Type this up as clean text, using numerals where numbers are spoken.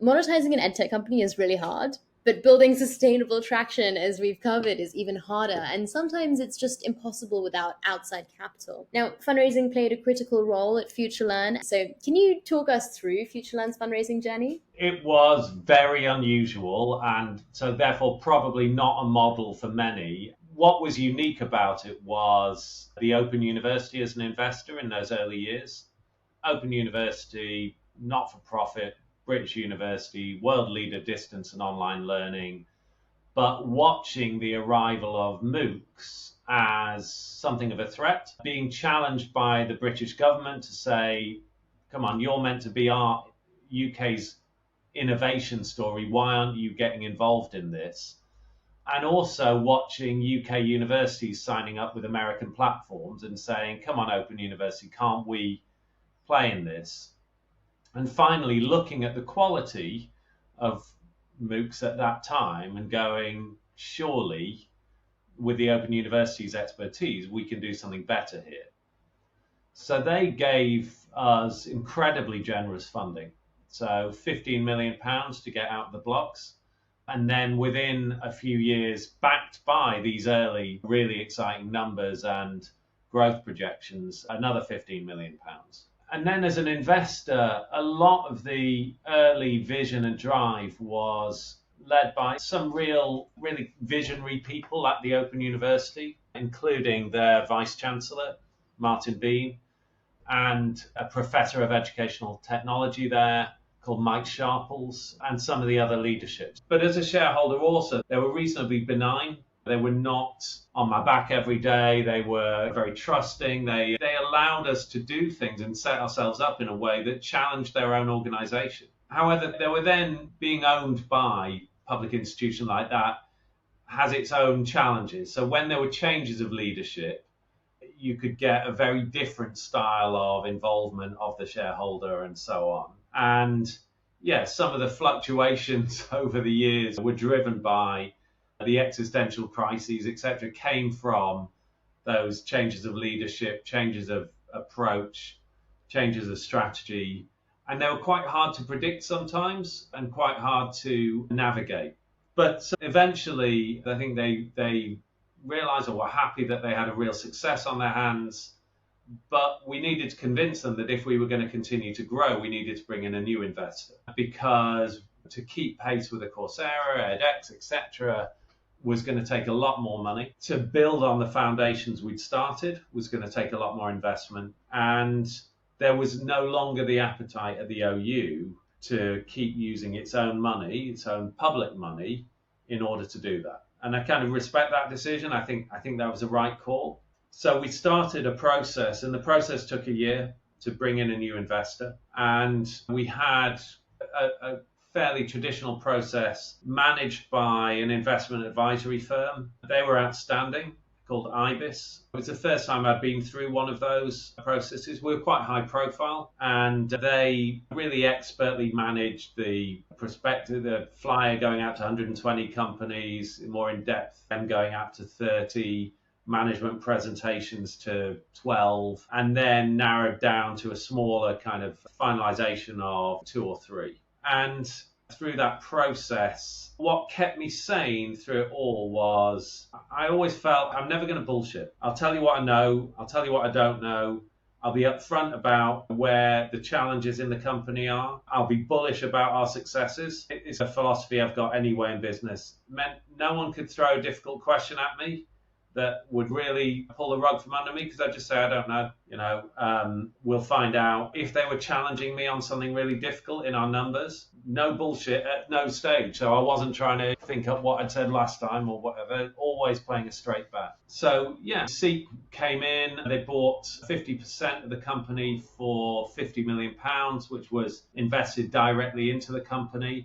Monetizing an edtech company is really hard, but building sustainable traction, as we've covered, is even harder. And sometimes it's just impossible without outside capital. Now, fundraising played a critical role at FutureLearn. So can you talk us through FutureLearn's fundraising journey? It was very unusual, and so therefore probably not a model for many. What was unique about it was the Open University as an investor in those early years. Open University, not for profit, British university, world leader distance and online learning, but watching the arrival of MOOCs as something of a threat, being challenged by the British government to say, come on, you're meant to be our UK's innovation story. Why aren't you getting involved in this? And also watching UK universities signing up with American platforms and saying, come on, Open University, can't we play in this? And finally, looking at the quality of MOOCs at that time and going, surely with the Open University's expertise, we can do something better here. So they gave us incredibly generous funding. So £15 million to get out of the blocks. And then within a few years, backed by these early, really exciting numbers and growth projections, another £15 million. And then as an investor, a lot of the early vision and drive was led by some really visionary people at the Open University, including their Vice Chancellor, Martin Bean, and a Professor of Educational Technology there called Mike Sharples, and some of the other leaderships. But as a shareholder also, they were reasonably benign. They were not on my back every day. They were very trusting. They allowed us to do things and set ourselves up in a way that challenged their own organization. However, they were then being owned by a public institution like that has its own challenges. So when there were changes of leadership, you could get a very different style of involvement of the shareholder and so on. And yeah, some of the fluctuations over the years were driven by the existential crises, etc., came from those changes of leadership, changes of approach, changes of strategy. And they were quite hard to predict sometimes and quite hard to navigate. But eventually, I think they realized or were happy that they had a real success on their hands. But we needed to convince them that if we were going to continue to grow, we needed to bring in a new investor, because to keep pace with the Coursera, edX, etc., was going to take a lot more money. To build on the foundations we'd started was going to take a lot more investment. And there was no longer the appetite at the OU to keep using its own money, its own public money, in order to do that. And I kind of respect that decision. I think that was the right call. So we started a process, and the process took a year to bring in a new investor. And we had a fairly traditional process managed by an investment advisory firm. They were outstanding, called IBIS. It was the first time I'd been through one of those processes. We were quite high profile, and they really expertly managed the prospectus, the flyer going out to 120 companies, more in depth, and going out to 30, management presentations to 12, and then narrowed down to a smaller kind of finalization of 2 or 3. And through that process, what kept me sane through it all was I always felt I'm never going to bullshit. I'll tell you what I know. I'll tell you what I don't know. I'll be upfront about where the challenges in the company are. I'll be bullish about our successes. It's a philosophy I've got anyway in business. It meant no one could throw a difficult question at me that would really pull the rug from under me, because I'd just say, I don't know, we'll find out. If they were challenging me on something really difficult in our numbers, no bullshit at no stage. So I wasn't trying to think up what I'd said last time or whatever, always playing a straight bat. So yeah, Seek came in, they bought 50% of the company for £50 million, which was invested directly into the company.